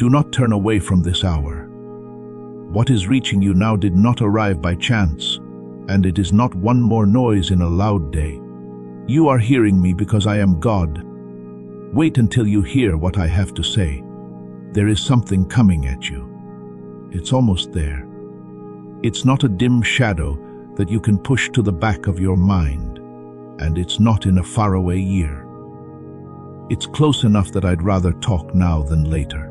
Do not turn away from this hour. What is reaching you now did not arrive by chance, and it is not one more noise in a loud day. You are hearing me because I am God. Wait until you hear what I have to say. There is something coming at you. It's almost there. It's not a dim shadow that you can push to the back of your mind, and it's not in a faraway year. It's close enough that I'd rather talk now than later.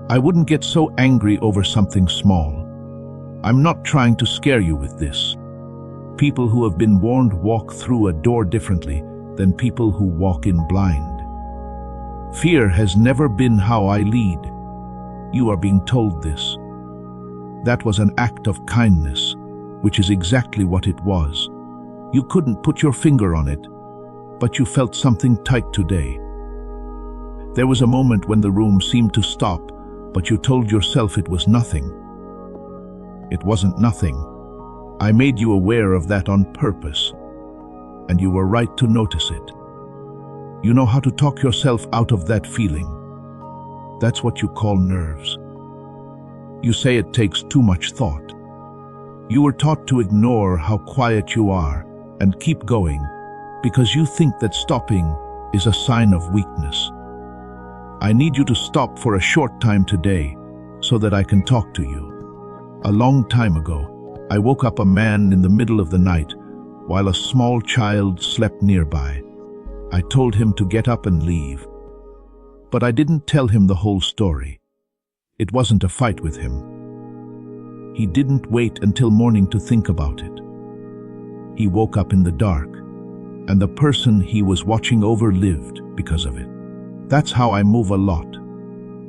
I wouldn't get so angry over something small. I'm not trying to scare you with this. People who have been warned walk through a door differently than people who walk in blind. Fear has never been how I lead. You are being told this. That was an act of kindness, which is exactly what it was. You couldn't put your finger on it, but you felt something tight today. There was a moment when the room seemed to stop, but you told yourself it was nothing. It wasn't nothing. I made you aware of that on purpose, and you were right to notice it. You know how to talk yourself out of that feeling. That's what you call nerves. You say it takes too much thought. You were taught to ignore how quiet you are and keep going because you think that stopping is a sign of weakness. I need you to stop for a short time today so that I can talk to you. A long time ago, I woke up a man in the middle of the night while a small child slept nearby. I told him to get up and leave. But I didn't tell him the whole story. It wasn't a fight with him. He didn't wait until morning to think about it. He woke up in the dark, and the person he was watching over lived because of it. That's how I move a lot.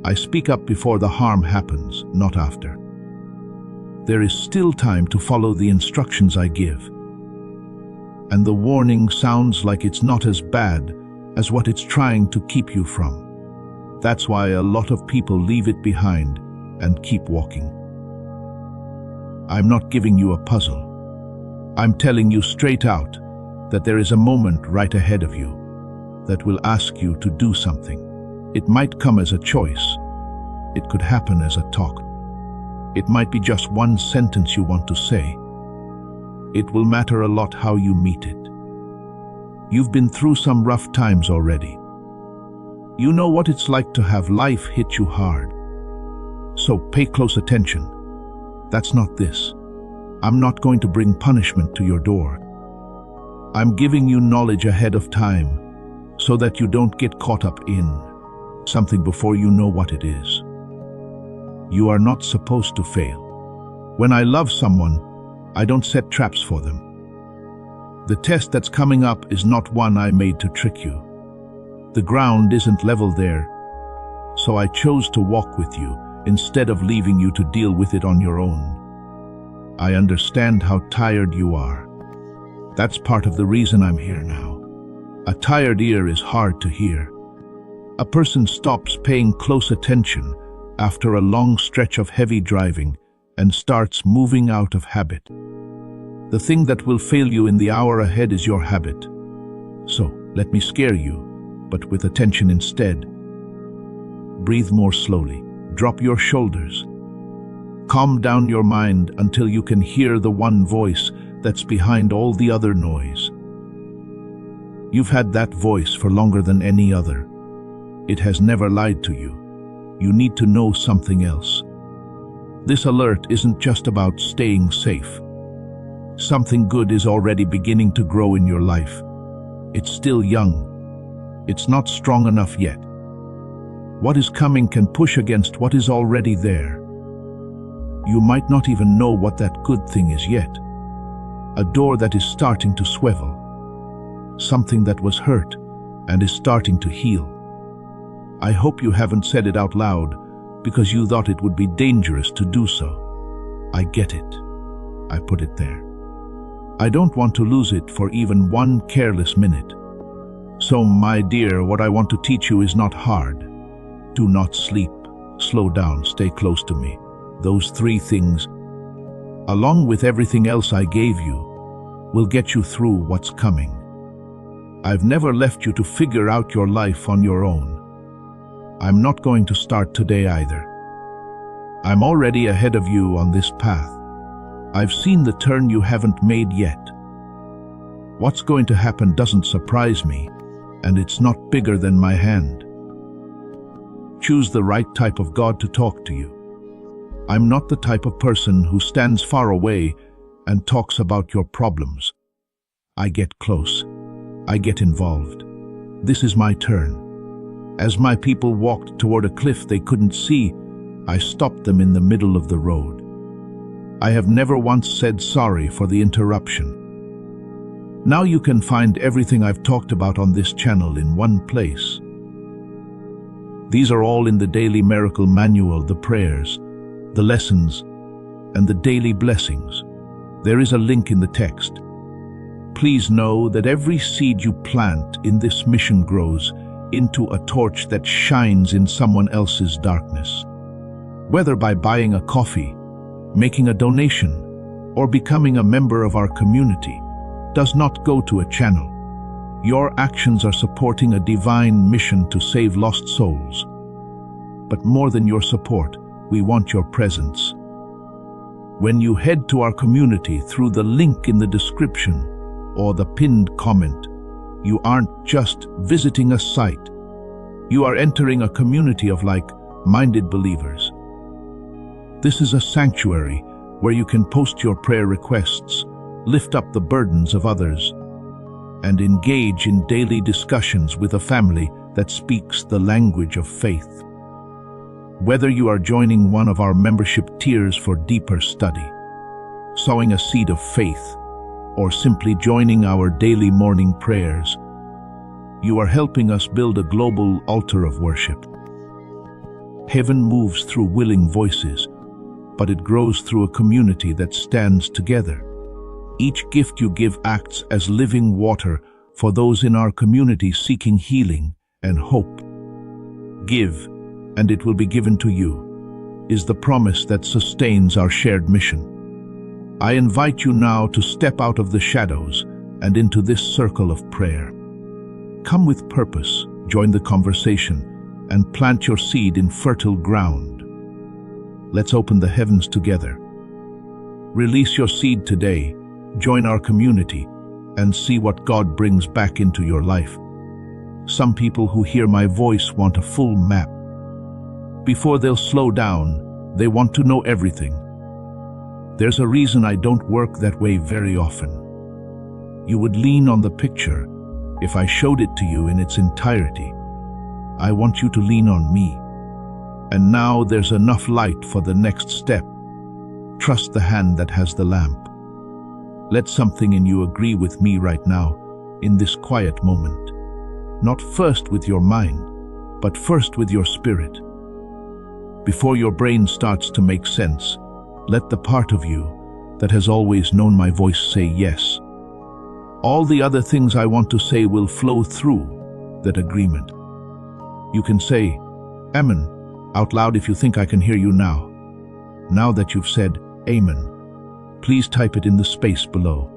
I speak up before the harm happens, not after. There is still time to follow the instructions I give. And the warning sounds like it's not as bad as what it's trying to keep you from. That's why a lot of people leave it behind and keep walking. I'm not giving you a puzzle. I'm telling you straight out that there is a moment right ahead of you that will ask you to do something. It might come as a choice. It could happen as a talk. It might be just one sentence you want to say. It will matter a lot how you meet it. You've been through some rough times already. You know what it's like to have life hit you hard. So pay close attention. That's not this. I'm not going to bring punishment to your door. I'm giving you knowledge ahead of time so that you don't get caught up in something before you know what it is. You are not supposed to fail. When I love someone, I don't set traps for them. The test that's coming up is not one I made to trick you. The ground isn't level there, so I chose to walk with you instead of leaving you to deal with it on your own. I understand how tired you are. That's part of the reason I'm here now. A tired ear is hard to hear. A person stops paying close attention after a long stretch of heavy driving and starts moving out of habit. The thing that will fail you in the hour ahead is your habit. So let me scare you, but with attention instead. Breathe more slowly. Drop your shoulders. Calm down your mind until you can hear the one voice that's behind all the other noise. You've had that voice for longer than any other. It has never lied to you. You need to know something else. This alert isn't just about staying safe. Something good is already beginning to grow in your life. It's still young. It's not strong enough yet. What is coming can push against what is already there. You might not even know what that good thing is yet. A door that is starting to swivel. Something that was hurt and is starting to heal. I hope you haven't said it out loud because you thought it would be dangerous to do so. I get it. I put it there. I don't want to lose it for even one careless minute. So, my dear, what I want to teach you is not hard. Do not sleep. Slow down. Stay close to me. Those three things, along with everything else I gave you, will get you through what's coming. I've never left you to figure out your life on your own. I'm not going to start today either. I'm already ahead of you on this path. I've seen the turn you haven't made yet. What's going to happen doesn't surprise me, and it's not bigger than my hand. Choose the right type of God to talk to you. I'm not the type of person who stands far away and talks about your problems. I get close. I get involved. This is my turn. As my people walked toward a cliff they couldn't see, I stopped them in the middle of the road. I have never once said sorry for the interruption. Now you can find everything I've talked about on this channel in one place. These are all in the Daily Miracle Manual, the prayers, the lessons, and the daily blessings. There is a link in the text. Please know that every seed you plant in this mission grows into a torch that shines in someone else's darkness. Whether by buying a coffee, making a donation, or becoming a member of our community, does not go to a channel. Your actions are supporting a divine mission to save lost souls. But more than your support, we want your presence. When you head to our community through the link in the description or the pinned comment, you aren't just visiting a site. You are entering a community of like-minded believers. This is a sanctuary where you can post your prayer requests, lift up the burdens of others, and engage in daily discussions with a family that speaks the language of faith. Whether you are joining one of our membership tiers for deeper study, sowing a seed of faith, or simply joining our daily morning prayers, you are helping us build a global altar of worship. Heaven moves through willing voices, but it grows through a community that stands together. Each gift you give acts as living water for those in our community seeking healing and hope. Give, and it will be given to you, is the promise that sustains our shared mission. I invite you now to step out of the shadows and into this circle of prayer. Come with purpose, join the conversation, and plant your seed in fertile ground. Let's open the heavens together. Release your seed today. Join our community and see what God brings back into your life. Some people who hear my voice want a full map. Before they'll slow down, they want to know everything. There's a reason I don't work that way very often. You would lean on the picture if I showed it to you in its entirety. I want you to lean on me. And now there's enough light for the next step. Trust the hand that has the lamp. Let something in you agree with me right now, in this quiet moment. Not first with your mind, but first with your spirit. Before your brain starts to make sense, let the part of you that has always known my voice say yes. All the other things I want to say will flow through that agreement. You can say, Amen, out loud if you think I can hear you now. Now that you've said, Amen, please type it in the space below.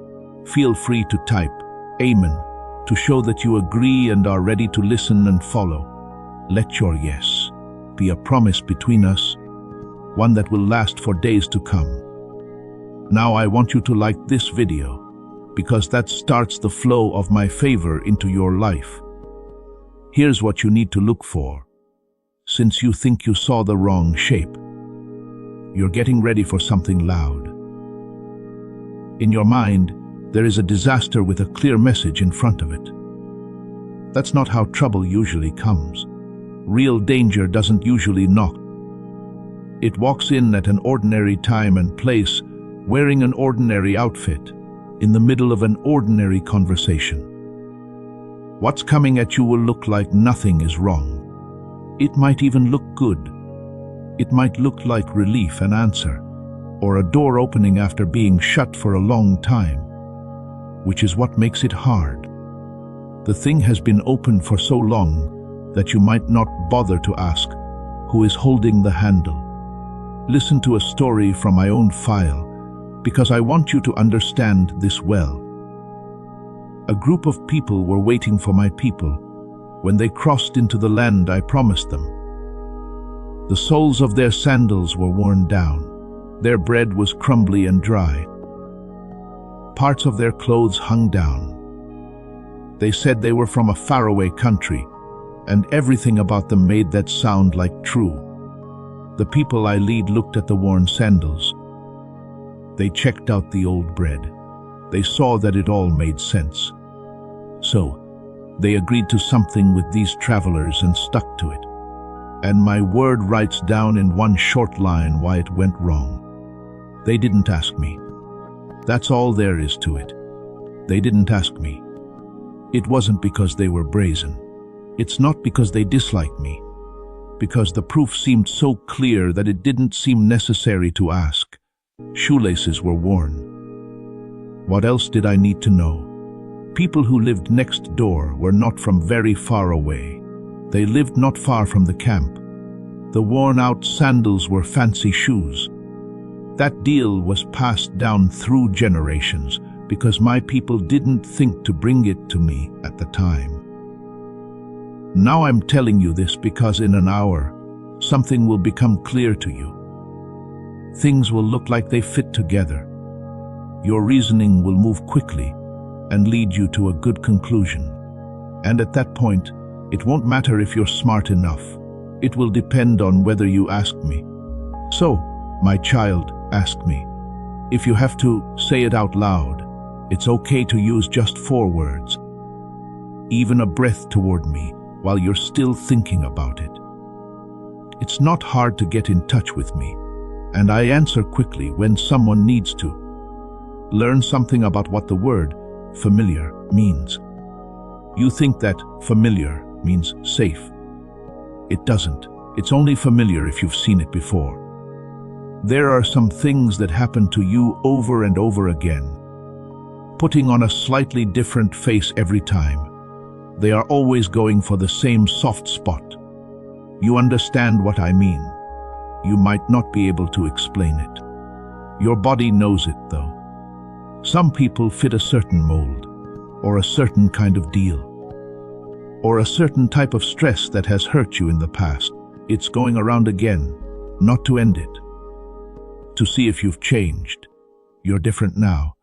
Feel free to type Amen to show that you agree and are ready to listen and follow. Let your yes be a promise between us, one that will last for days to come. Now I want you to like this video, because that starts the flow of my favor into your life. Here's what you need to look for. Since you think you saw the wrong shape, you're getting ready for something loud. In your mind, there is a disaster with a clear message in front of it. That's not how trouble usually comes. Real danger doesn't usually knock. It walks in at an ordinary time and place, wearing an ordinary outfit, in the middle of an ordinary conversation. What's coming at you will look like nothing is wrong. It might even look good. It might look like relief, an answer, or a door opening after being shut for a long time, which is what makes it hard. The thing has been open for so long that you might not bother to ask, who is holding the handle? Listen to a story from my own file, because I want you to understand this well. A group of people were waiting for my people when they crossed into the land I promised them. The soles of their sandals were worn down. Their bread was crumbly and dry. Parts of their clothes hung down. They said they were from a faraway country, and everything about them made that sound like true. The people I lead looked at the worn sandals. They checked out the old bread. They saw that it all made sense. So, they agreed to something with these travelers and stuck to it. And my word writes down in one short line why it went wrong. They didn't ask me. That's all there is to it. They didn't ask me. It wasn't because they were brazen. It's not because they disliked me. Because the proof seemed so clear that it didn't seem necessary to ask. Shoelaces were worn. What else did I need to know? People who lived next door were not from very far away. They lived not far from the camp. The worn-out sandals were fancy shoes. That deal was passed down through generations because my people didn't think to bring it to me at the time. Now I'm telling you this because in an hour, something will become clear to you. Things will look like they fit together. Your reasoning will move quickly and lead you to a good conclusion. And at that point, it won't matter if you're smart enough. It will depend on whether you ask me. So, my child, ask me. If you have to say it out loud, it's okay to use just 4 words. Even a breath toward me while you're still thinking about it. It's not hard to get in touch with me, and I answer quickly when someone needs to. Learn something about what the word familiar means. You think that familiar means safe. It doesn't. It's only familiar if you've seen it before. There are some things that happen to you over and over again, putting on a slightly different face every time. They are always going for the same soft spot. You understand what I mean. You might not be able to explain it. Your body knows it, though. Some people fit a certain mold, or a certain kind of deal, or a certain type of stress that has hurt you in the past. It's going around again, not to end it. To see if you've changed. You're different now.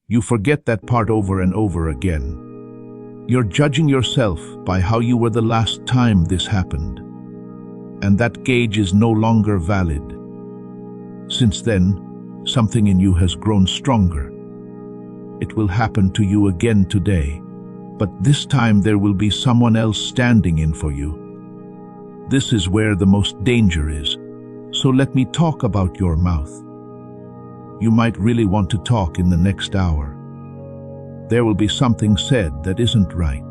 You forget that part over and over again. You're judging yourself by how you were the last time this happened. And that gauge is no longer valid. Since then, something in you has grown stronger. It will happen to you again today, but this time there will be someone else standing in for you. This is where the most danger is, so let me talk about your mouth. You might really want to talk in the next hour. There will be something said that isn't right.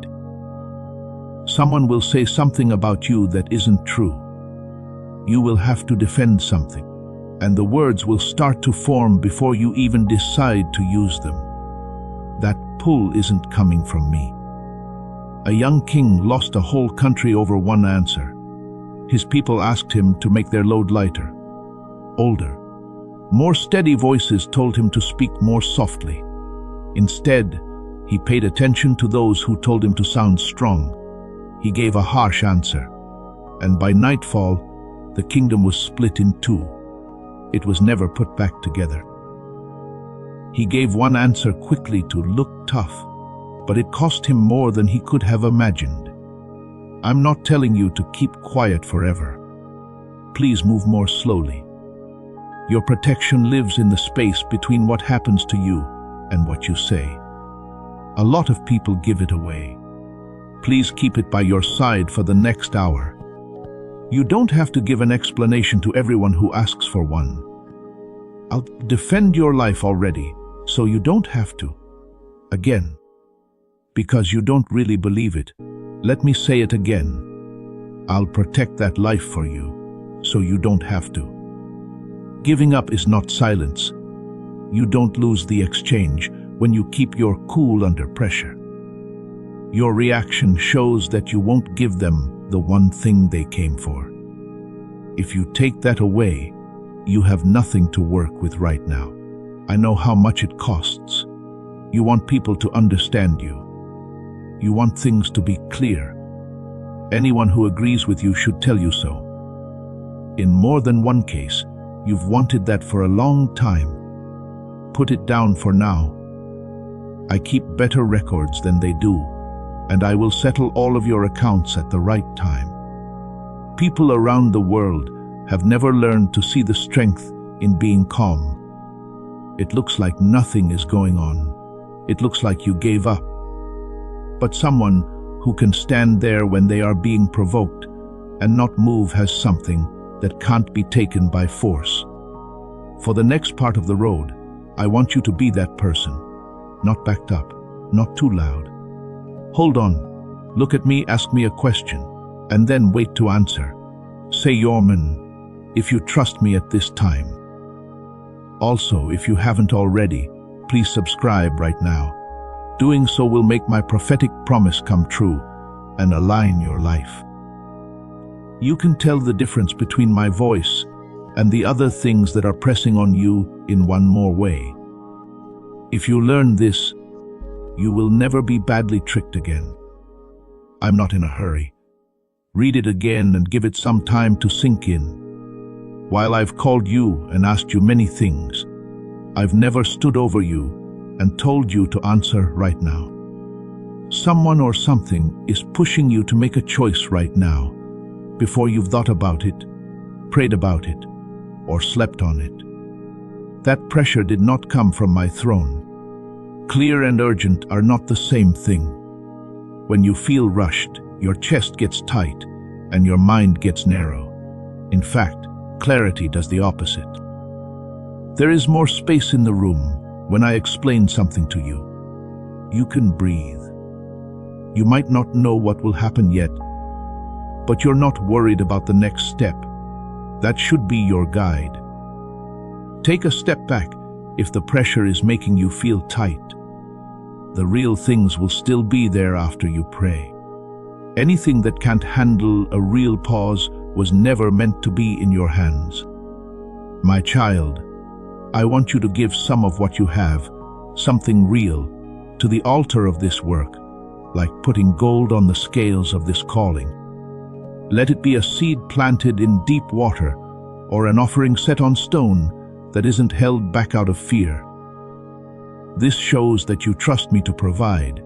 Someone will say something about you that isn't true. You will have to defend something, and the words will start to form before you even decide to use them. That pull isn't coming from me. A young king lost a whole country over one answer. His people asked him to make their load lighter, older. More steady voices told him to speak more softly. Instead, he paid attention to those who told him to sound strong. He gave a harsh answer, and by nightfall, the kingdom was split in 2. It was never put back together. He gave one answer quickly to look tough, but it cost him more than he could have imagined. I'm not telling you to keep quiet forever. Please move more slowly. Your protection lives in the space between what happens to you and what you say. A lot of people give it away. Please keep it by your side for the next hour. You don't have to give an explanation to everyone who asks for one. I'll defend your life already, so you don't have to. Again. Because you don't really believe it. Let me say it again. I'll protect that life for you, so you don't have to. Giving up is not silence. You don't lose the exchange when you keep your cool under pressure. Your reaction shows that you won't give them the one thing they came for. If you take that away, you have nothing to work with right now. I know how much it costs. You want people to understand you. You want things to be clear. Anyone who agrees with you should tell you so. In more than one case, you've wanted that for a long time. Put it down for now. I keep better records than they do, and I will settle all of your accounts at the right time. People around the world have never learned to see the strength in being calm. It looks like nothing is going on. It looks like you gave up. But someone who can stand there when they are being provoked and not move has something that can't be taken by force. For the next part of the road, I want you to be that person. Not backed up, not too loud. Hold on, look at me, ask me a question, and then wait to answer. Say Yorman, if you trust me at this time. Also, if you haven't already, please subscribe right now. Doing so will make my prophetic promise come true and align your life. You can tell the difference between my voice and the other things that are pressing on you in one more way. If you learn this, you will never be badly tricked again. I'm not in a hurry. Read it again and give it some time to sink in. While I've called you and asked you many things, I've never stood over you and told you to answer right now. Someone or something is pushing you to make a choice right now, before you've thought about it, prayed about it, or slept on it. That pressure did not come from my throne. Clear and urgent are not the same thing. When you feel rushed, your chest gets tight and your mind gets narrow. In fact, clarity does the opposite. There is more space in the room when I explain something to you. You can breathe. You might not know what will happen yet, but you're not worried about the next step. That should be your guide. Take a step back if the pressure is making you feel tight. The real things will still be there after you pray. Anything that can't handle a real pause was never meant to be in your hands. My child, I want you to give some of what you have, something real, to the altar of this work, like putting gold on the scales of this calling. Let it be a seed planted in deep water, or an offering set on stone that isn't held back out of fear. This shows that you trust me to provide,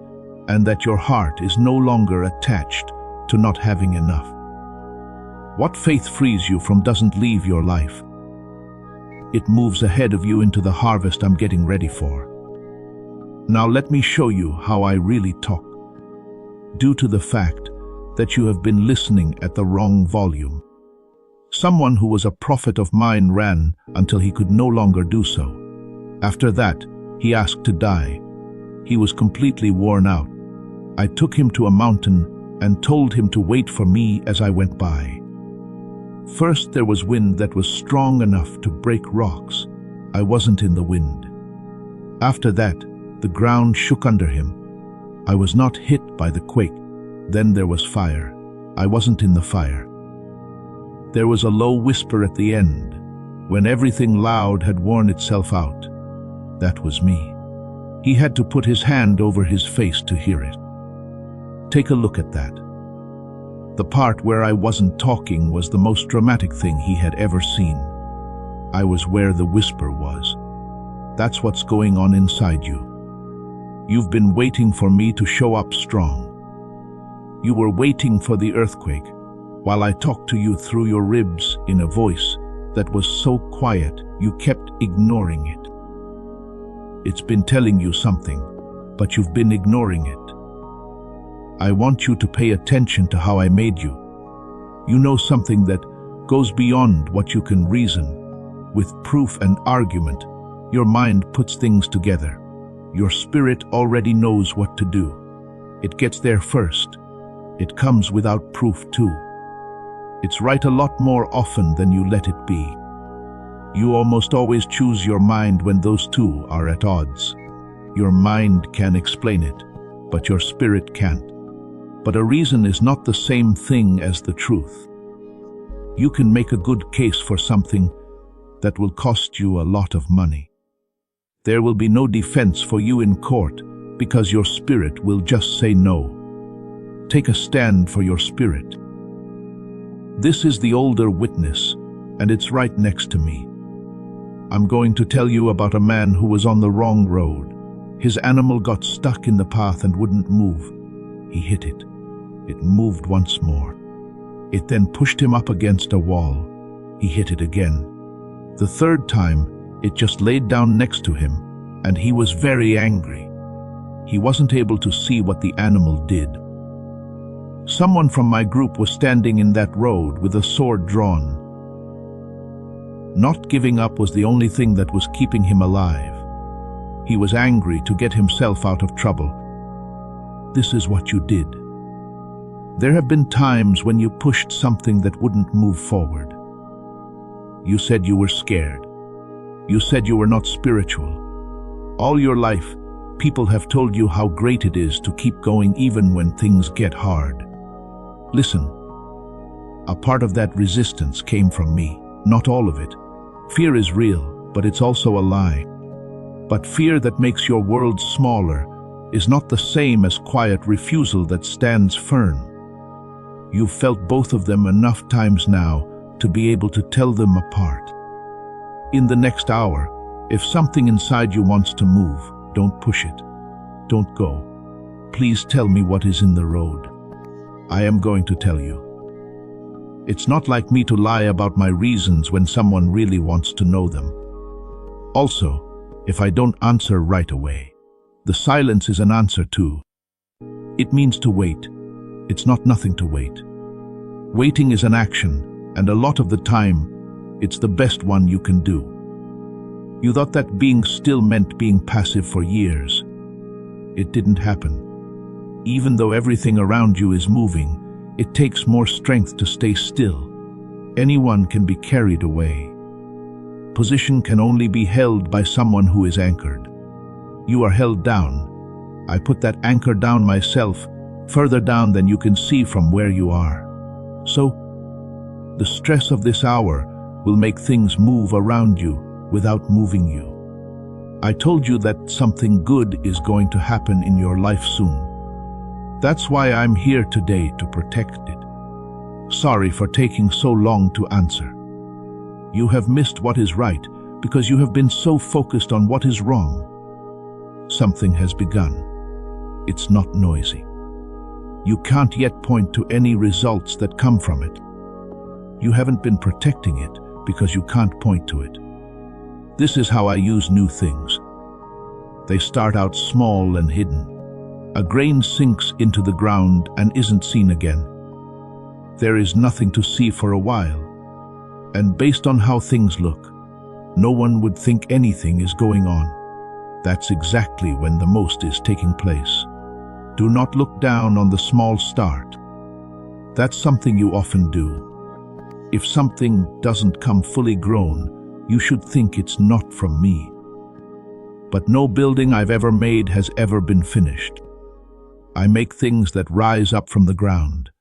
and that your heart is no longer attached to not having enough. What faith frees you from doesn't leave your life. It moves ahead of you into the harvest I'm getting ready for. Now let me show you how I really talk. Due to the fact that you have been listening at the wrong volume. Someone who was a prophet of mine ran until he could no longer do so. After that, he asked to die. He was completely worn out. I took him to a mountain and told him to wait for me as I went by. First, there was wind that was strong enough to break rocks. I wasn't in the wind. After that, the ground shook under him. I was not hit by the quake. Then there was fire. I wasn't in the fire. There was a low whisper at the end, when everything loud had worn itself out. That was me. He had to put his hand over his face to hear it. Take a look at that. The part where I wasn't talking was the most dramatic thing he had ever seen. I was where the whisper was. That's what's going on inside you. You've been waiting for me to show up strong. You were waiting for the earthquake, while I talked to you through your ribs in a voice that was so quiet you kept ignoring it. It's been telling you something, but you've been ignoring it. I want you to pay attention to how I made you. You know something that goes beyond what you can reason. With proof and argument, your mind puts things together. Your spirit already knows what to do. It gets there first. It comes without proof too. It's right a lot more often than you let it be. You almost always choose your mind when those two are at odds. Your mind can explain it, but your spirit can't. But a reason is not the same thing as the truth. You can make a good case for something that will cost you a lot of money. There will be no defense for you in court because your spirit will just say no. Take a stand for your spirit. This is the older witness, and it's right next to me. I'm going to tell you about a man who was on the wrong road. His animal got stuck in the path and wouldn't move. He hit it. It moved once more. It then pushed him up against a wall. He hit it again. The third time, it just laid down next to him, and he was very angry. He wasn't able to see what the animal did. Someone from my group was standing in that road with a sword drawn. Not giving up was the only thing that was keeping him alive. He was angry to get himself out of trouble. This is what you did. There have been times when you pushed something that wouldn't move forward. You said you were scared. You said you were not spiritual. All your life, people have told you how great it is to keep going even when things get hard. Listen, a part of that resistance came from me, not all of it. Fear is real, but it's also a lie. But fear that makes your world smaller is not the same as quiet refusal that stands firm. You've felt both of them enough times now to be able to tell them apart. In the next hour, if something inside you wants to move, don't push it. Don't go. Please tell me what is in the road. I am going to tell you. It's not like me to lie about my reasons when someone really wants to know them. Also, if I don't answer right away, the silence is an answer too. It means to wait. It's not nothing to wait. Waiting is an action, and a lot of the time, it's the best one you can do. You thought that being still meant being passive for years. It didn't happen. Even though everything around you is moving, it takes more strength to stay still. Anyone can be carried away. Position can only be held by someone who is anchored. You are held down. I put that anchor down myself, further down than you can see from where you are. So, the stress of this hour will make things move around you without moving you. I told you that something good is going to happen in your life soon. That's why I'm here today, to protect it. Sorry for taking so long to answer. You have missed what is right because you have been so focused on what is wrong. Something has begun. It's not noisy. You can't yet point to any results that come from it. You haven't been protecting it because you can't point to it. This is how I use new things. They start out small and hidden. A grain sinks into the ground and isn't seen again. There is nothing to see for a while. And based on how things look, no one would think anything is going on. That's exactly when the most is taking place. Do not look down on the small start. That's something you often do. If something doesn't come fully grown, you should think it's not from me. But no building I've ever made has ever been finished. I make things that rise up from the ground.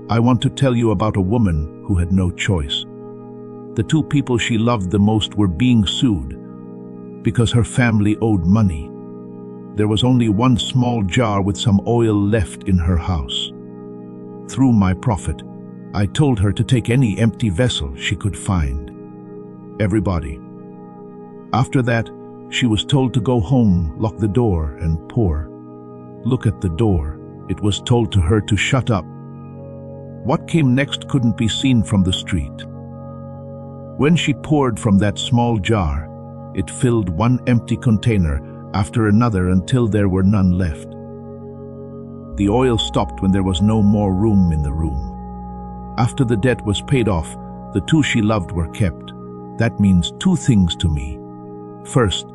I want to tell you about a woman who had no choice. The two people she loved the most were being sued because her family owed money. There was only one small jar with some oil left in her house. Through my prophet, I told her to take any empty vessel she could find. Everybody. After that, she was told to go home, lock the door, and pour. Look at the door. It was told to her to shut up. What came next couldn't be seen from the street. When she poured from that small jar, it filled one empty container after another until there were none left. The oil stopped when there was no more room in the room. After the debt was paid off, the two she loved were kept. That means two things to me. First,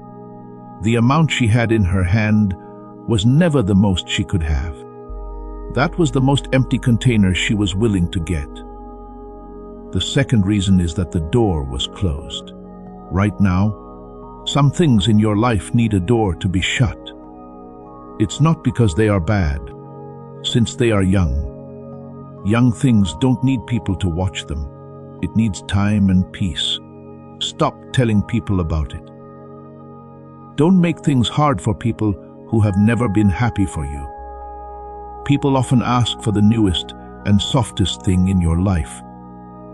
the amount she had in her hand was never the most she could have. That was the most empty container she was willing to get. The second reason is that the door was closed. Right now, some things in your life need a door to be shut. It's not because they are bad, since they are young. Young things don't need people to watch them. It needs time and peace. Stop telling people about it. Don't make things hard for people who have never been happy for you. People often ask for the newest and softest thing in your life,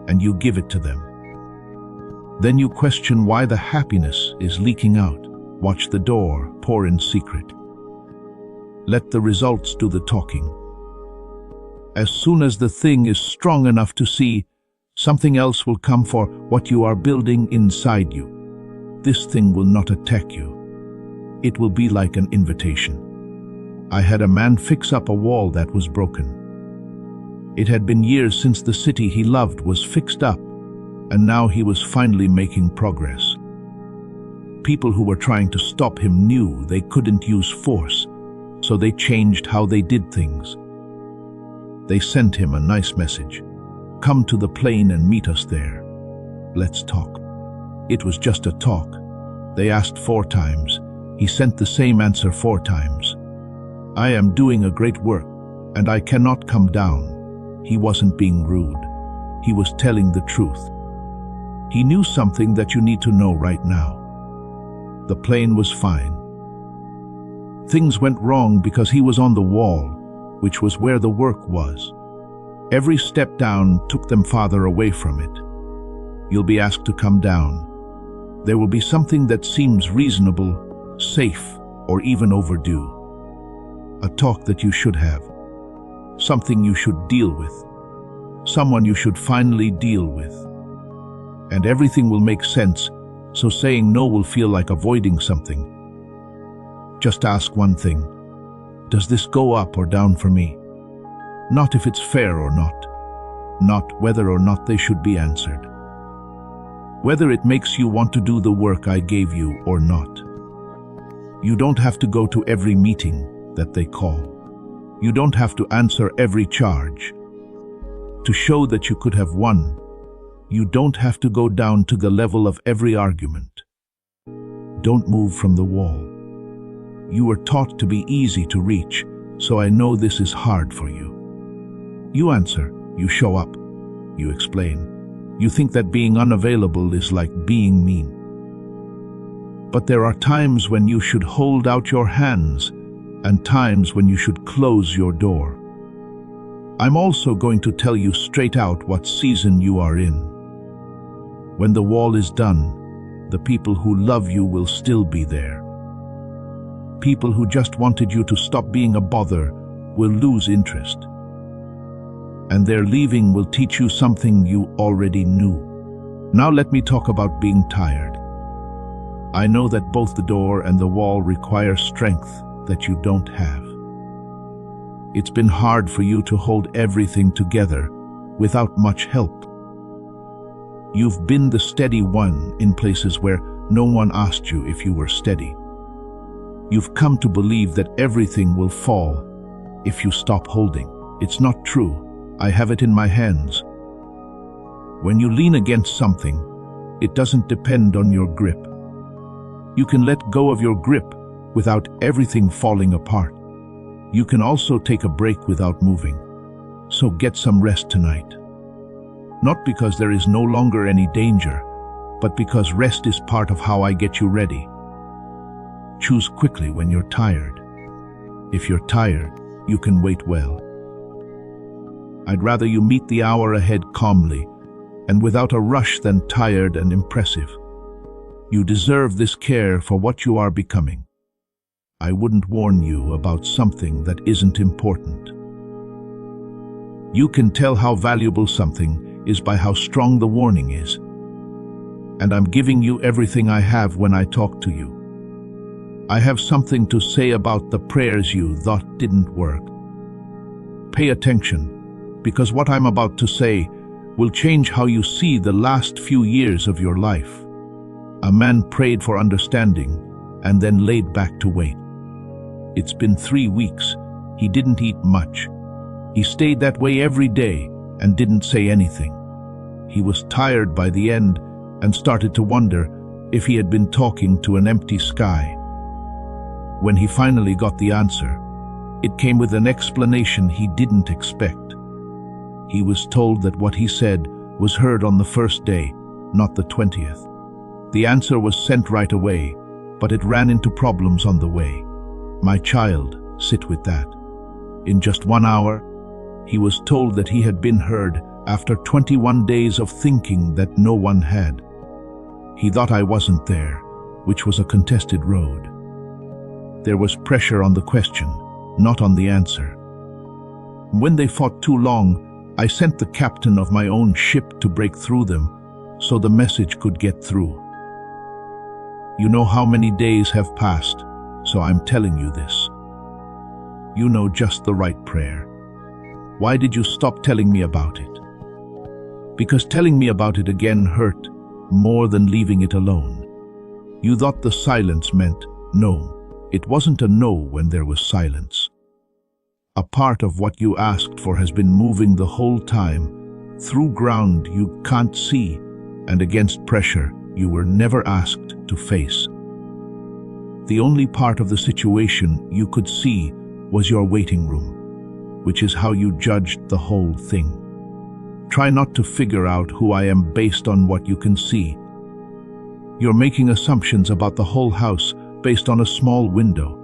and you give it to them. Then you question why the happiness is leaking out. Watch the door pour in secret. Let the results do the talking. As soon as the thing is strong enough to see, something else will come for what you are building inside you. This thing will not attack you. It will be like an invitation. I had a man fix up a wall that was broken. It had been years since the city he loved was fixed up, and now he was finally making progress. People who were trying to stop him knew they couldn't use force, so they changed how they did things. They sent him a nice message. Come to the plane and meet us there. Let's talk. It was just a talk. They asked 4 times. He sent the same answer 4 times. I am doing a great work, and I cannot come down. He wasn't being rude. He was telling the truth. He knew something that you need to know right now. The plane was fine. Things went wrong because he was on the wall, which was where the work was. Every step down took them farther away from it. You'll be asked to come down. There will be something that seems reasonable, safe, or even overdue. A talk that you should have. Something you should deal with. Someone you should finally deal with. And everything will make sense, so saying no will feel like avoiding something. Just ask one thing. Does this go up or down for me? Not if it's fair or not. Not whether or not they should be answered. Whether it makes you want to do the work I gave you or not. You don't have to go to every meeting that they call. You don't have to answer every charge. To show that you could have won, you don't have to go down to the level of every argument. Don't move from the wall. You were taught to be easy to reach, so I know this is hard for you. You answer, you show up, you explain. You think that being unavailable is like being mean. But there are times when you should hold out your hands and times when you should close your door. I'm also going to tell you straight out what season you are in. When the wall is done, the people who love you will still be there. People who just wanted you to stop being a bother will lose interest. And their leaving will teach you something you already knew. Now let me talk about being tired. I know that both the door and the wall require strength that you don't have. It's been hard for you to hold everything together without much help. You've been the steady one in places where no one asked you if you were steady. You've come to believe that everything will fall if you stop holding. It's not true. I have it in my hands. When you lean against something, it doesn't depend on your grip. You can let go of your grip without everything falling apart. You can also take a break without moving. So get some rest tonight. Not because there is no longer any danger, but because rest is part of how I get you ready. Choose quickly when you're tired. If you're tired, you can wait well. I'd rather you meet the hour ahead calmly and without a rush than tired and impressive. You deserve this care for what you are becoming. I wouldn't warn you about something that isn't important. You can tell how valuable something is by how strong the warning is. And I'm giving you everything I have when I talk to you. I have something to say about the prayers you thought didn't work. Pay attention, because what I'm about to say will change how you see the last few years of your life. A man prayed for understanding and then laid back to wait. It's been 3 weeks. He didn't eat much. He stayed that way every day and didn't say anything. He was tired by the end and started to wonder if he had been talking to an empty sky. When he finally got the answer, it came with an explanation he didn't expect. He was told that what he said was heard on the first day, not the 20th. The answer was sent right away, but it ran into problems on the way. My child, sit with that. In just 1 hour, he was told that he had been heard after 21 days of thinking that no one had. He thought I wasn't there, which was a contested road. There was pressure on the question, not on the answer. When they fought too long, I sent the captain of my own ship to break through them so the message could get through. You know how many days have passed, so I'm telling you this. You know just the right prayer. Why did you stop telling me about it? Because telling me about it again hurt more than leaving it alone. You thought the silence meant no. It wasn't a no when there was silence. A part of what you asked for has been moving the whole time, through ground you can't see, and against pressure you were never asked to face. The only part of the situation you could see was your waiting room, which is how you judged the whole thing. Try not to figure out who I am based on what you can see. You're making assumptions about the whole house based on a small window.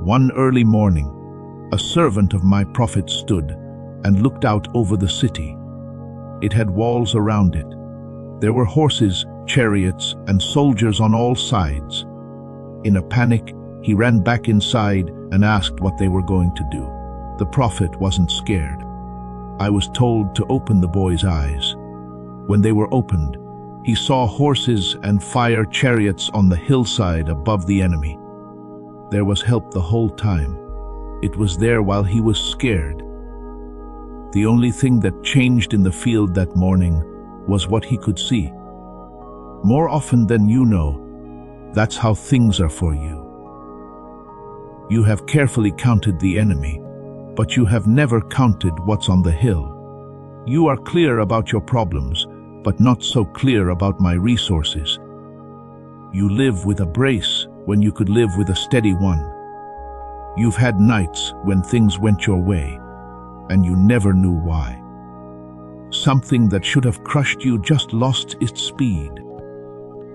One early morning, a servant of my prophet stood and looked out over the city. It had walls around it. There were horses, chariots, and soldiers on all sides. In a panic, he ran back inside and asked what they were going to do. The prophet wasn't scared. I was told to open the boy's eyes. When they were opened, he saw horses and fire chariots on the hillside above the enemy. There was help the whole time. It was there while he was scared. The only thing that changed in the field that morning was what he could see. More often than you know, that's how things are for you. You have carefully counted the enemy, but you have never counted what's on the hill. You are clear about your problems, but not so clear about my resources. You live with a brace when you could live with a steady one. You've had nights when things went your way, and you never knew why. Something that should have crushed you just lost its speed.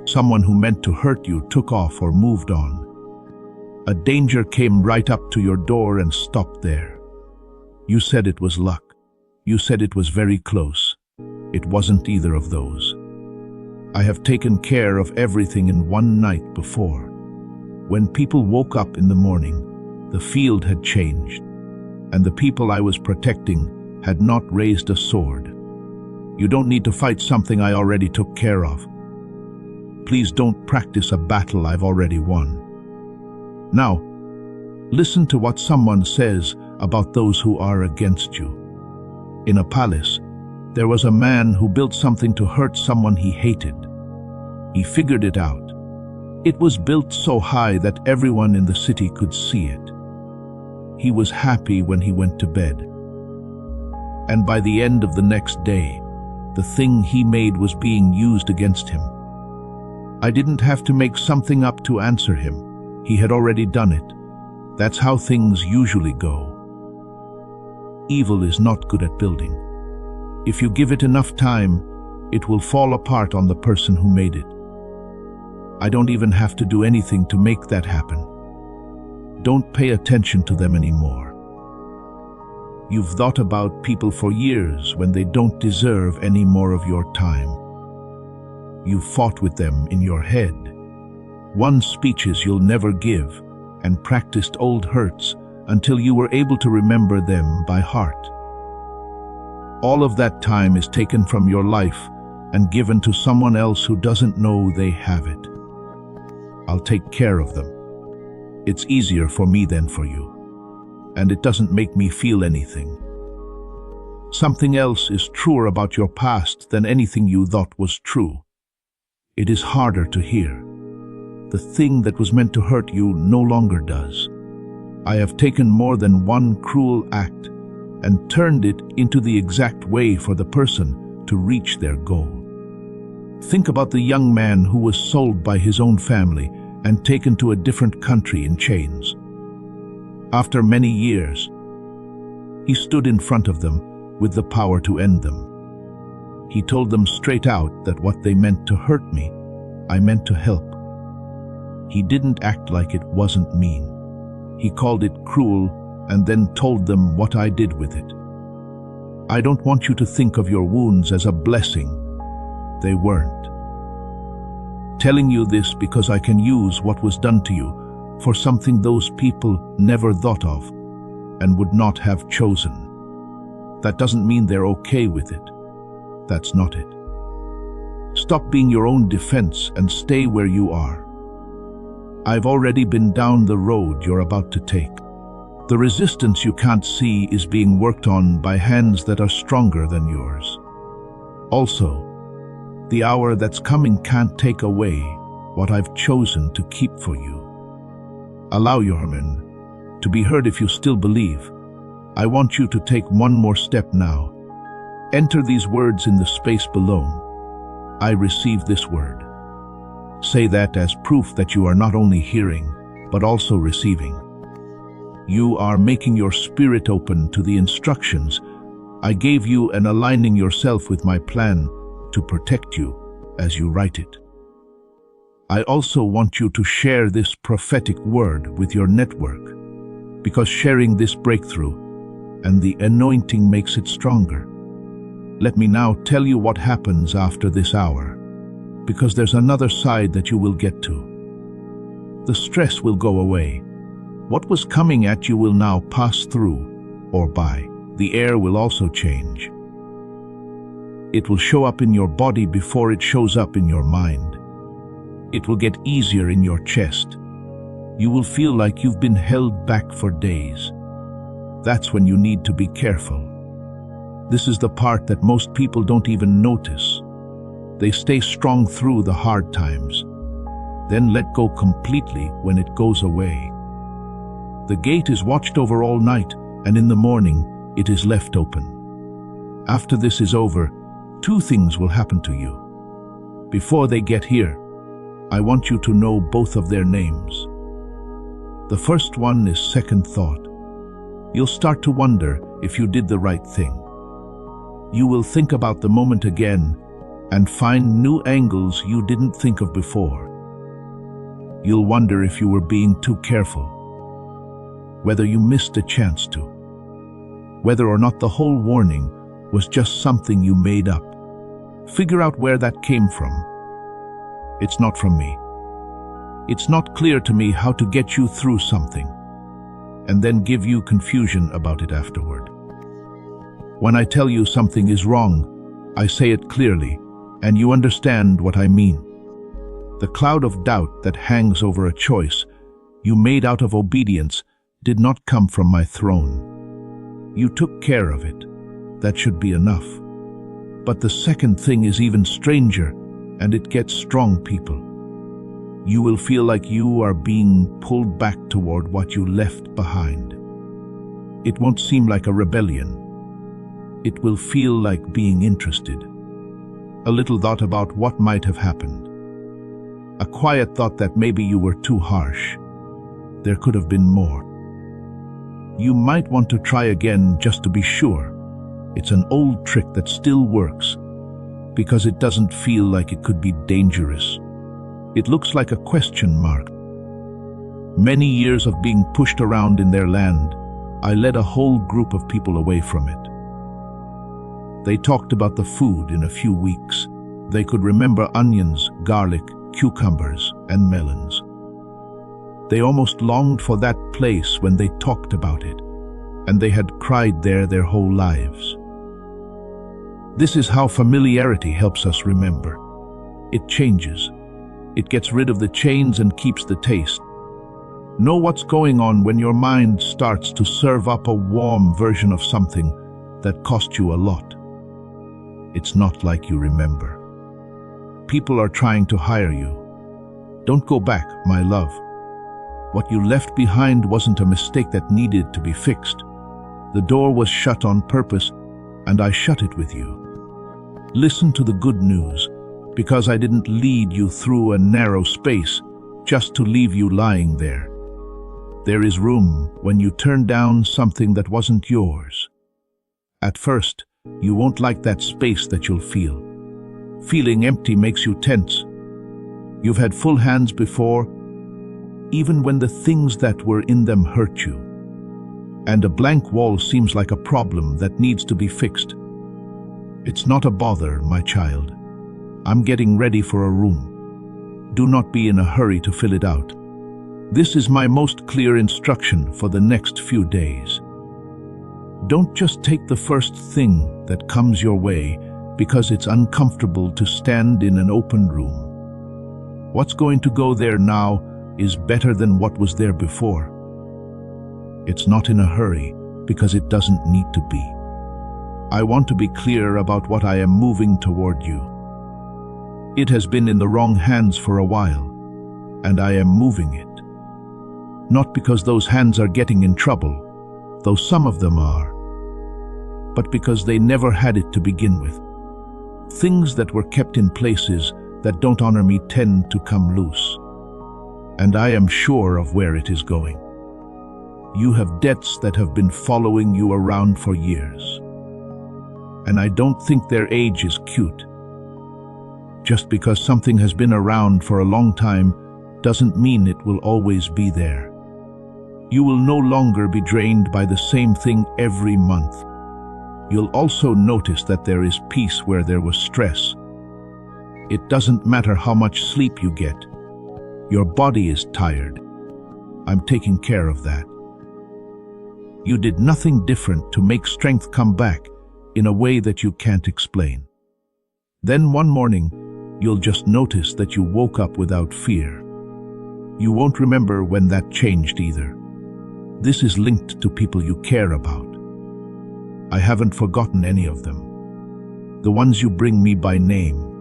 Someone who meant to hurt you took off or moved on. A danger came right up to your door and stopped there. You said it was luck. You said it was very close. It wasn't either of those. I have taken care of everything in one night before. When people woke up in the morning, the field had changed, and the people I was protecting had not raised a sword. You don't need to fight something I already took care of. Please don't practice a battle I've already won. Now, listen to what someone says about those who are against you. In a palace, there was a man who built something to hurt someone he hated. He figured it out. It was built so high that everyone in the city could see it. He was happy when he went to bed. And by the end of the next day, the thing he made was being used against him. I didn't have to make something up to answer him. He had already done it. That's how things usually go. Evil is not good at building. If you give it enough time, it will fall apart on the person who made it. I don't even have to do anything to make that happen. Don't pay attention to them anymore. You've thought about people for years when they don't deserve any more of your time. You fought with them in your head, won speeches you'll never give, and practiced old hurts until you were able to remember them by heart. All of that time is taken from your life and given to someone else who doesn't know they have it. I'll take care of them. It's easier for me than for you, and it doesn't make me feel anything. Something else is truer about your past than anything you thought was true. It is harder to hear. The thing that was meant to hurt you no longer does. I have taken more than one cruel act and turned it into the exact way for the person to reach their goal. Think about the young man who was sold by his own family and taken to a different country in chains. After many years, he stood in front of them with the power to end them. He told them straight out that what they meant to hurt me, I meant to help. He didn't act like it wasn't mean. He called it cruel and then told them what I did with it. I don't want you to think of your wounds as a blessing. They weren't. telling you this because I can use what was done to you for something those people never thought of and would not have chosen. That doesn't mean they're okay with it. That's not it. Stop being your own defense and stay where you are. I've already been down the road you're about to take. The resistance you can't see is being worked on by hands that are stronger than yours. Also, the hour that's coming can't take away what I've chosen to keep for you. Allow your man to be heard if you still believe. I want you to take one more step now. Enter these words in the space below. I receive this word. Say that as proof that you are not only hearing, but also receiving. You are making your spirit open to the instructions I gave you and aligning yourself with my plan to protect you as you write it. I also want you to share this prophetic word with your network, because sharing this breakthrough and the anointing makes it stronger. Let me now tell you what happens after this hour, because there's another side that you will get to. The stress will go away. What was coming at you will now pass through or by. The air will also change. It will show up in your body before it shows up in your mind. It will get easier in your chest. You will feel like you've been held back for days. That's when you need to be careful. This is the part that most people don't even notice. They stay strong through the hard times, then let go completely when it goes away. The gate is watched over all night, and in the morning, it is left open. After this is over, two things will happen to you. Before they get here, I want you to know both of their names. The first one is second thought. You'll start to wonder if you did the right thing. You will think about the moment again and find new angles you didn't think of before. You'll wonder if you were being too careful, whether you missed a chance to, whether or not the whole warning was just something you made up. Figure out where that came from. It's not from me. It's not clear to me how to get you through something, and then give you confusion about it afterward. When I tell you something is wrong, I say it clearly, and you understand what I mean. The cloud of doubt that hangs over a choice you made out of obedience did not come from my throne. You took care of it. That should be enough. But the second thing is even stranger, and it gets strong, people. You will feel like you are being pulled back toward what you left behind. It won't seem like a rebellion. It will feel like being interested. A little thought about what might have happened. A quiet thought that maybe you were too harsh. There could have been more. You might want to try again just to be sure. It's an old trick that still works, because it doesn't feel like it could be dangerous. It looks like a question mark. Many years of being pushed around in their land, I led a whole group of people away from it. They talked about the food in a few weeks. They could remember onions, garlic, cucumbers, and melons. They almost longed for that place when they talked about it, and they had cried there their whole lives. This is how familiarity helps us remember. It changes. It gets rid of the chains and keeps the taste. Know what's going on when your mind starts to serve up a warm version of something that cost you a lot. It's not like you remember. People are trying to hire you. Don't go back, my love. What you left behind wasn't a mistake that needed to be fixed. The door was shut on purpose, and I shut it with you. Listen to the good news, because I didn't lead you through a narrow space just to leave you lying there. There is room when you turn down something that wasn't yours. At first, you won't like that space that you'll feel. Feeling empty makes you tense. You've had full hands before, even when the things that were in them hurt you. And a blank wall seems like a problem that needs to be fixed. It's not a bother, my child. I'm getting ready for a room. Do not be in a hurry to fill it out. This is my most clear instruction for the next few days. Don't just take the first thing that comes your way because it's uncomfortable to stand in an open room. What's going to go there now is better than what was there before. It's not in a hurry because it doesn't need to be. I want to be clear about what I am moving toward you. It has been in the wrong hands for a while, and I am moving it. Not because those hands are getting in trouble, though some of them are, but because they never had it to begin with. Things that were kept in places that don't honor me tend to come loose, and I am sure of where it is going. You have debts that have been following you around for years, and I don't think their age is cute. Just because something has been around for a long time doesn't mean it will always be there. You will no longer be drained by the same thing every month. You'll also notice that there is peace where there was stress. It doesn't matter how much sleep you get. Your body is tired. I'm taking care of that. You did nothing different to make strength come back in a way that you can't explain. Then one morning, you'll just notice that you woke up without fear. You won't remember when that changed either. This is linked to people you care about. I haven't forgotten any of them. The ones you bring me by name.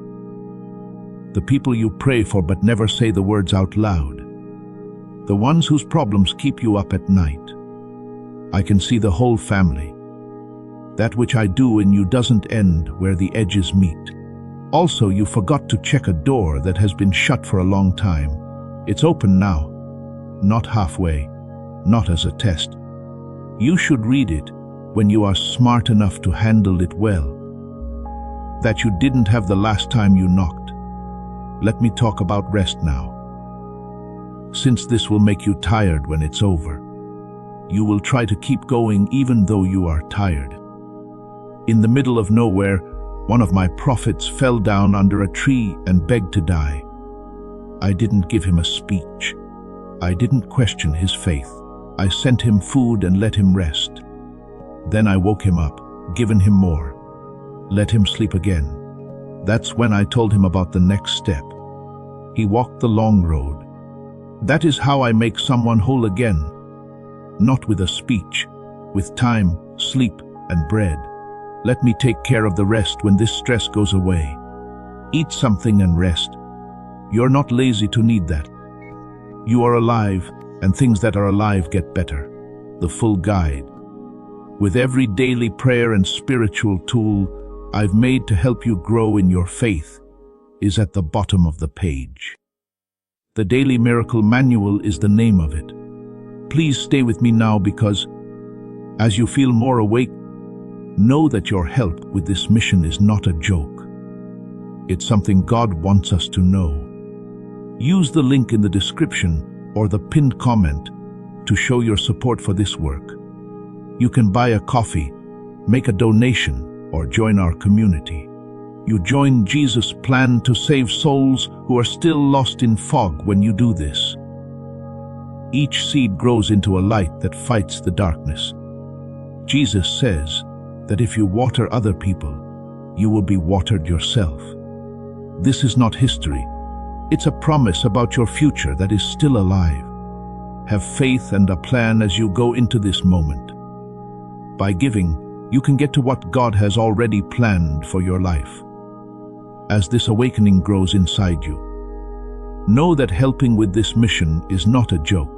The people you pray for but never say the words out loud. The ones whose problems keep you up at night. I can see the whole family. That which I do in you doesn't end where the edges meet. Also, you forgot to check a door that has been shut for a long time. It's open now, not halfway, not as a test. You should read it when you are smart enough to handle it well. That you didn't have the last time you knocked. Let me talk about rest now. Since this will make you tired when it's over, you will try to keep going even though you are tired. In the middle of nowhere, one of my prophets fell down under a tree and begged to die. I didn't give him a speech. I didn't question his faith. I sent him food and let him rest. Then I woke him up, given him more. Let him sleep again. That's when I told him about the next step. He walked the long road. That is how I make someone whole again. Not with a speech, with time, sleep, and bread. Let me take care of the rest when this stress goes away. Eat something and rest. You're not lazy to need that. You are alive, and things that are alive get better. The full guide. With every daily prayer and spiritual tool I've made to help you grow in your faith is at the bottom of the page. The Daily Miracle Manual is the name of it. Please stay with me now because, as you feel more awake, know that your help with this mission is not a joke. It's something God wants us to know. Use the link in the description or the pinned comment to show your support for this work. You can buy a coffee, make a donation, or join our community. You join Jesus' plan to save souls who are still lost in fog when you do this. Each seed grows into a light that fights the darkness. Jesus says that if you water other people, you will be watered yourself. This is not history. It's a promise about your future that is still alive. Have faith and a plan as you go into this moment. By giving, you can get to what God has already planned for your life. As this awakening grows inside you, know that helping with this mission is not a joke.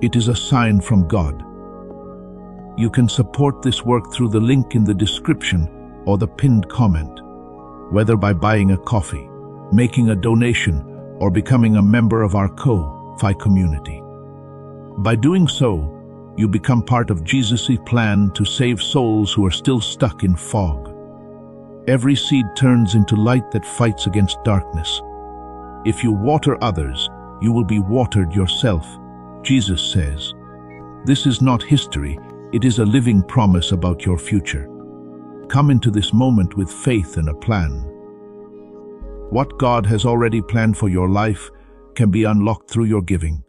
It is a sign from God. You can support this work through the link in the description or the pinned comment, whether by buying a coffee, making a donation, or becoming a member of our Ko-Fi community. By doing so, you become part of Jesus' plan to save souls who are still stuck in fog. Every seed turns into light that fights against darkness. If you water others, you will be watered yourself, Jesus says. This is not history, it is a living promise about your future. Come into this moment with faith and a plan. What God has already planned for your life can be unlocked through your giving.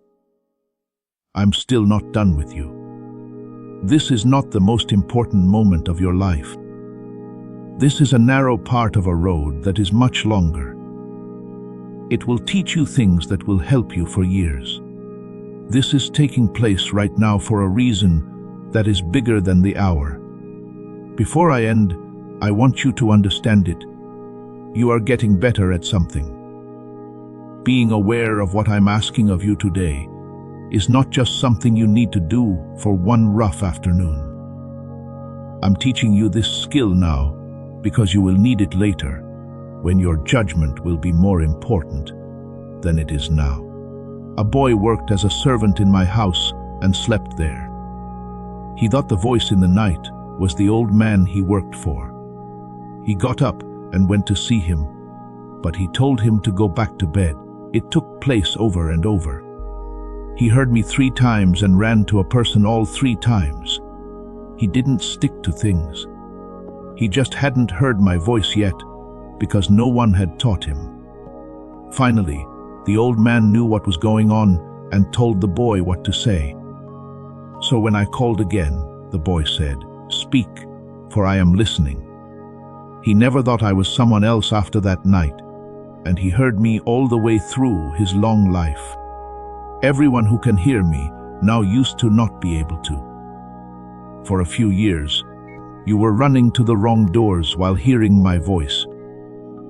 I'm still not done with you. This is not the most important moment of your life. This is a narrow part of a road that is much longer. It will teach you things that will help you for years. This is taking place right now for a reason that is bigger than the hour. Before I end, I want you to understand it. You are getting better at something. Being aware of what I'm asking of you today is not just something you need to do for one rough afternoon. I'm teaching you this skill now because you will need it later, when your judgment will be more important than it is now. A boy worked as a servant in my house and slept there. He thought the voice in the night was the old man he worked for. He got up and went to see him, but he told him to go back to bed. It took place over and over. He heard me 3 times and ran to a person all 3 times. He didn't stick to things. He just hadn't heard my voice yet because no one had taught him. Finally, the old man knew what was going on and told the boy what to say. So when I called again, the boy said, "Speak, for I am listening." He never thought I was someone else after that night, and he heard me all the way through his long life. Everyone who can hear me now used to not be able to. For a few years, you were running to the wrong doors while hearing my voice.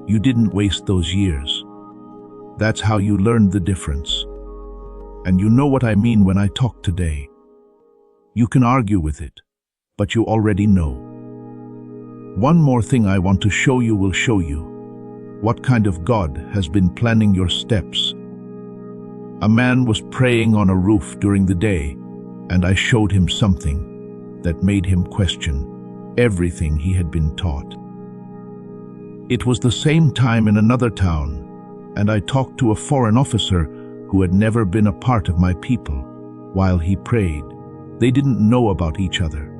You didn't waste those years. That's how you learned the difference. And you know what I mean when I talk today. You can argue with it, but you already know. One more thing I want to show you will show you what kind of God has been planning your steps. A man was praying on a roof during the day, and I showed him something that made him question everything he had been taught. It was the same time in another town, and I talked to a foreign officer who had never been a part of my people while he prayed. They didn't know about each other.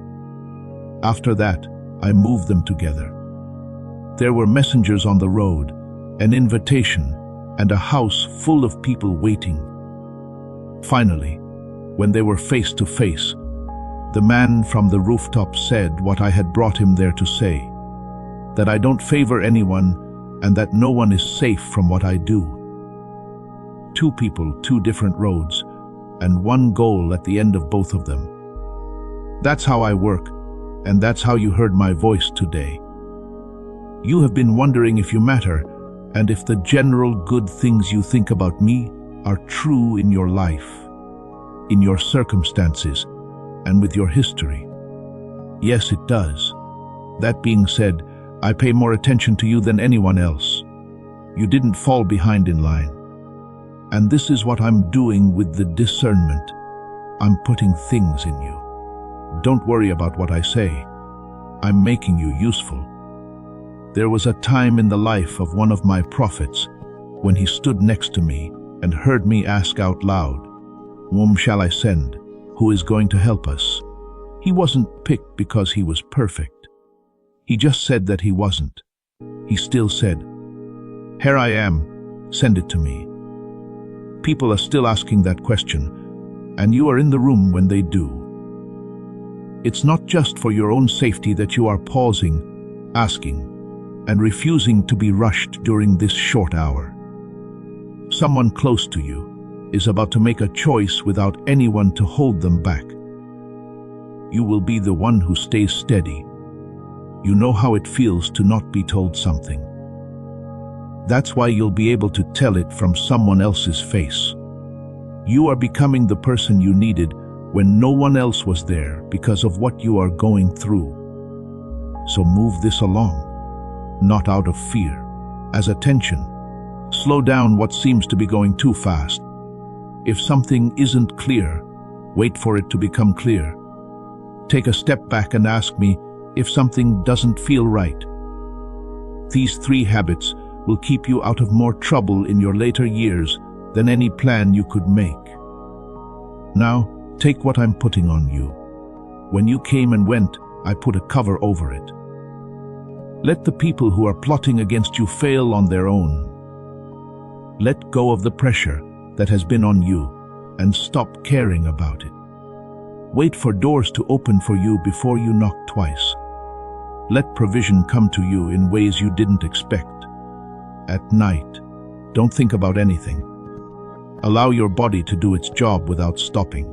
After that, I moved them together. There were messengers on the road, an invitation, and a house full of people waiting. Finally, when they were face to face, the man from the rooftop said what I had brought him there to say, that I don't favor anyone and that no one is safe from what I do. 2 people, 2 different roads, and one goal at the end of both of them. That's how I work, and that's how you heard my voice today. You have been wondering if you matter, and if the general good things you think about me are true in your life, in your circumstances, and with your history. Yes, it does. That being said, I pay more attention to you than anyone else. You didn't fall behind in line. And this is what I'm doing with the discernment. I'm putting things in you. Don't worry about what I say. I'm making you useful. There was a time in the life of one of my prophets when he stood next to me and heard me ask out loud, "Whom shall I send? Who is going to help us?" He wasn't picked because he was perfect. He just said that he wasn't. He still said, "Here I am, send it to me." People are still asking that question, and you are in the room when they do. It's not just for your own safety that you are pausing, asking, and refusing to be rushed during this short hour. Someone close to you is about to make a choice without anyone to hold them back. You will be the one who stays steady. You know how it feels to not be told something. That's why you'll be able to tell it from someone else's face. You are becoming the person you needed when no one else was there because of what you are going through. So move this along, not out of fear, as attention. Slow down what seems to be going too fast. If something isn't clear, wait for it to become clear. Take a step back and ask me if something doesn't feel right. These 3 habits will keep you out of more trouble in your later years than any plan you could make. Now, take what I'm putting on you. When you came and went, I put a cover over it. Let the people who are plotting against you fail on their own. Let go of the pressure that has been on you and stop caring about it. Wait for doors to open for you before you knock twice. Let provision come to you in ways you didn't expect. At night, don't think about anything. Allow your body to do its job without stopping.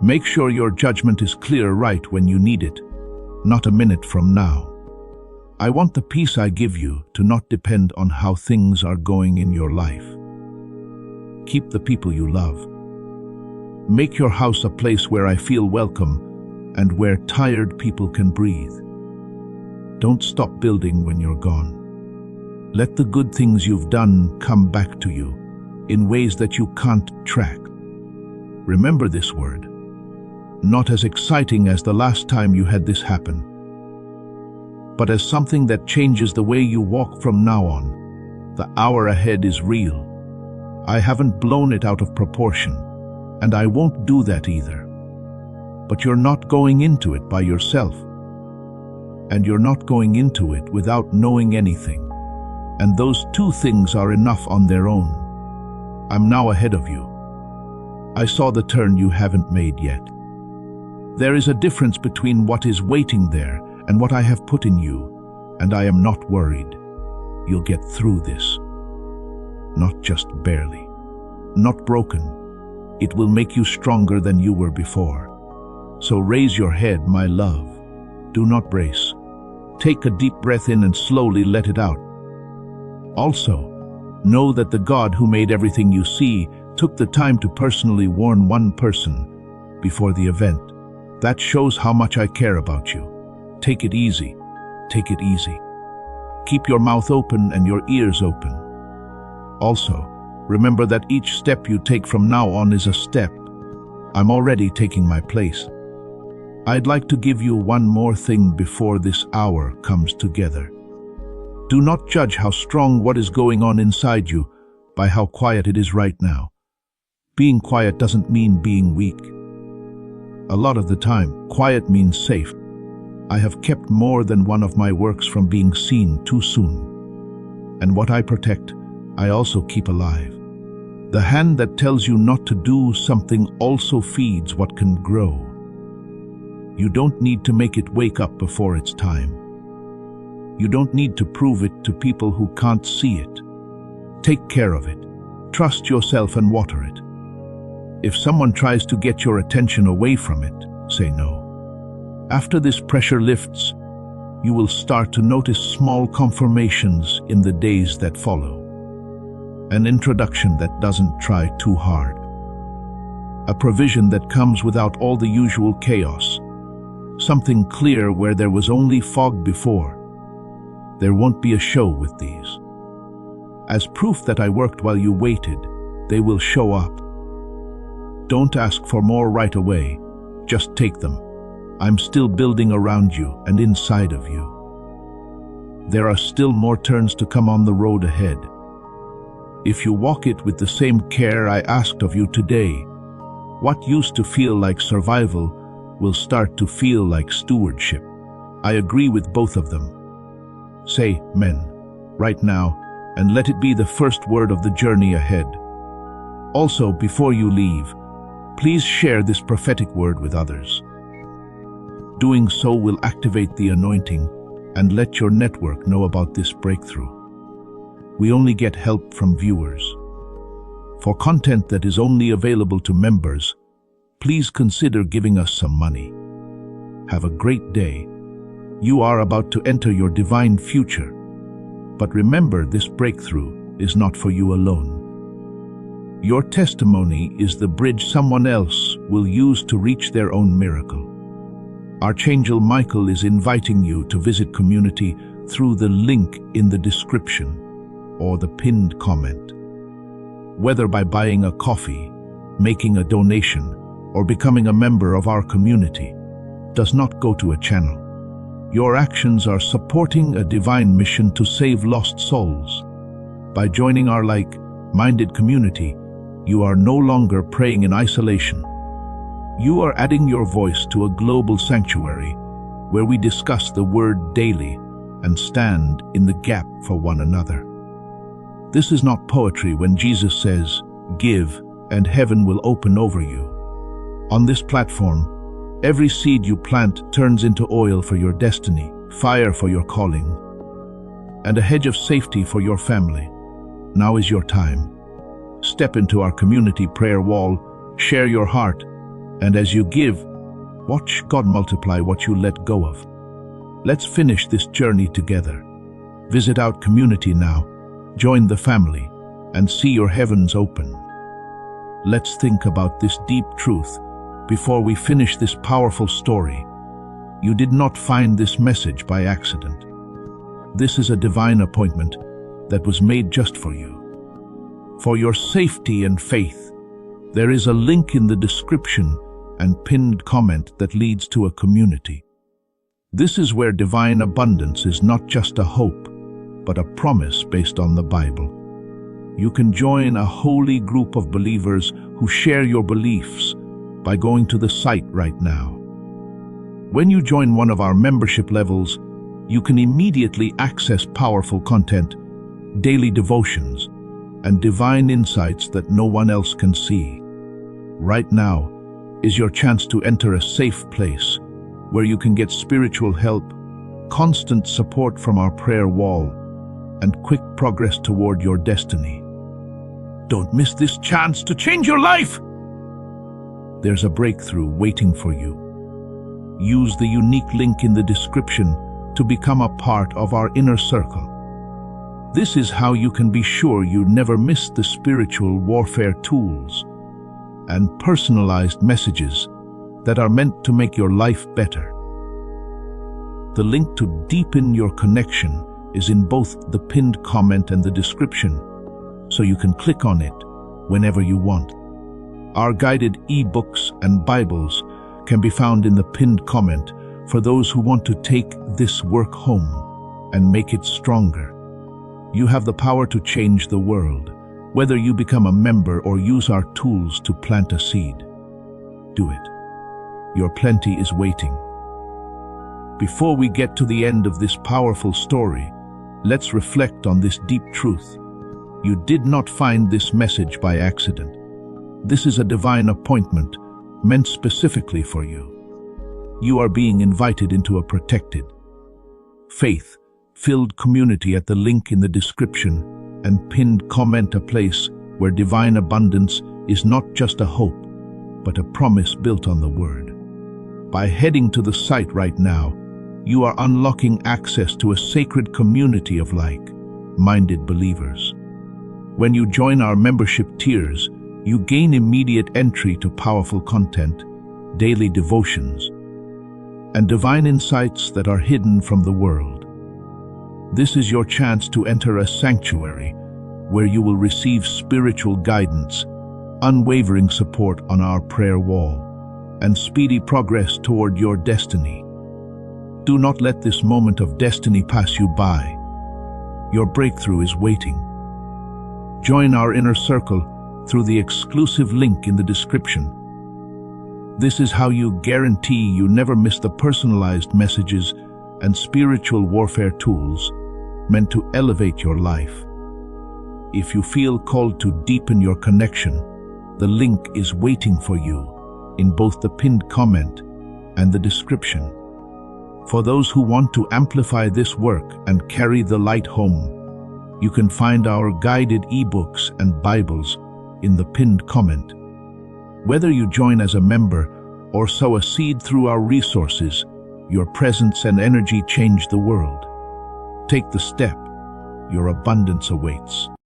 Make sure your judgment is clear right when you need it, not a minute from now. I want the peace I give you to not depend on how things are going in your life. Keep the people you love. Make your house a place where I feel welcome and where tired people can breathe. Don't stop building when you're gone. Let the good things you've done come back to you in ways that you can't track. Remember this word. Not as exciting as the last time you had this happen, but as something that changes the way you walk from now on. The hour ahead is real. I haven't blown it out of proportion, and I won't do that either. But you're not going into it by yourself, and you're not going into it without knowing anything. And those two things are enough on their own. I'm now ahead of you. I saw the turn you haven't made yet. There is a difference between what is waiting there and what I have put in you, and I am not worried. You'll get through this. Not just barely. Not broken. It will make you stronger than you were before. So raise your head, my love. Do not brace. Take a deep breath in and slowly let it out. Also, know that the God who made everything you see took the time to personally warn one person before the event. That shows how much I care about you. Take it easy. Take it easy. Keep your mouth open and your ears open. Also, remember that each step you take from now on is a step. I'm already taking my place. I'd like to give you one more thing before this hour comes together. Do not judge how strong what is going on inside you by how quiet it is right now. Being quiet doesn't mean being weak. A lot of the time, quiet means safe. I have kept more than one of my works from being seen too soon. And what I protect, I also keep alive. The hand that tells you not to do something also feeds what can grow. You don't need to make it wake up before it's time. You don't need to prove it to people who can't see it. Take care of it. Trust yourself and water it. If someone tries to get your attention away from it, say no. After this pressure lifts, you will start to notice small confirmations in the days that follow. An introduction that doesn't try too hard. A provision that comes without all the usual chaos. Something clear where there was only fog before. There won't be a show with these. As proof that I worked while you waited, they will show up. Don't ask for more right away. Just take them. I'm still building around you and inside of you. There are still more turns to come on the road ahead. If you walk it with the same care I asked of you today, what used to feel like survival will start to feel like stewardship. I agree with both of them. Say "men" right now and let it be the first word of the journey ahead. Also, before you leave, please share this prophetic word with others. Doing so will activate the anointing and let your network know about this breakthrough. We only get help from viewers. For content that is only available to members, please consider giving us some money. Have a great day. You are about to enter your divine future. But remember, this breakthrough is not for you alone. Your testimony is the bridge someone else will use to reach their own miracle. Archangel Michael is inviting you to visit community through the link in the description or the pinned comment. Whether by buying a coffee, making a donation, or becoming a member of our community, does not go to a channel. Your actions are supporting a divine mission to save lost souls. By joining our like-minded community, you are no longer praying in isolation. You are adding your voice to a global sanctuary where we discuss the word daily and stand in the gap for one another. This is not poetry when Jesus says, "Give, and heaven will open over you." On this platform, every seed you plant turns into oil for your destiny, fire for your calling, and a hedge of safety for your family. Now is your time. Step into our community prayer wall, share your heart, and as you give, watch God multiply what you let go of. Let's finish this journey together. Visit our community now, join the family, and see your heavens open. Let's think about this deep truth before we finish this powerful story. You did not find this message by accident. This is a divine appointment that was made just for you. For your safety and faith, there is a link in the description and pinned comment that leads to a community. This is where divine abundance is not just a hope, but a promise based on the Bible. You can join a holy group of believers who share your beliefs by going to the site right now. When you join one of our membership levels, you can immediately access powerful content, daily devotions, and divine insights that no one else can see. Right now is your chance to enter a safe place where you can get spiritual help, constant support from our prayer wall, and quick progress toward your destiny. Don't miss this chance to change your life! There's a breakthrough waiting for you. Use the unique link in the description to become a part of our inner circle. This is how you can be sure you never miss the spiritual warfare tools and personalized messages that are meant to make your life better. The link to deepen your connection is in both the pinned comment and the description, so you can click on it whenever you want. Our guided e-books and Bibles can be found in the pinned comment for those who want to take this work home and make it stronger. You have the power to change the world, whether you become a member or use our tools to plant a seed. Do it. Your plenty is waiting. Before we get to the end of this powerful story, let's reflect on this deep truth. You did not find this message by accident. This is a divine appointment meant specifically for you. You are being invited into a protected, faith-filled community at the link in the description and pinned comment, a place where divine abundance is not just a hope, but a promise built on the Word. By heading to the site right now, you are unlocking access to a sacred community of like-minded believers. When you join our membership tiers, you gain immediate entry to powerful content, daily devotions, and divine insights that are hidden from the world. This is your chance to enter a sanctuary where you will receive spiritual guidance, unwavering support on our prayer wall, and speedy progress toward your destiny. Do not let this moment of destiny pass you by. Your breakthrough is waiting. Join our inner circle through the exclusive link in the description. This is how you guarantee you never miss the personalized messages and spiritual warfare tools meant to elevate your life. If you feel called to deepen your connection, the link is waiting for you in both the pinned comment and the description. For those who want to amplify this work and carry the light home, you can find our guided ebooks and Bibles in the pinned comment. Whether you join as a member or sow a seed through our resources, your presence and energy change the world. Take the step. Your abundance awaits.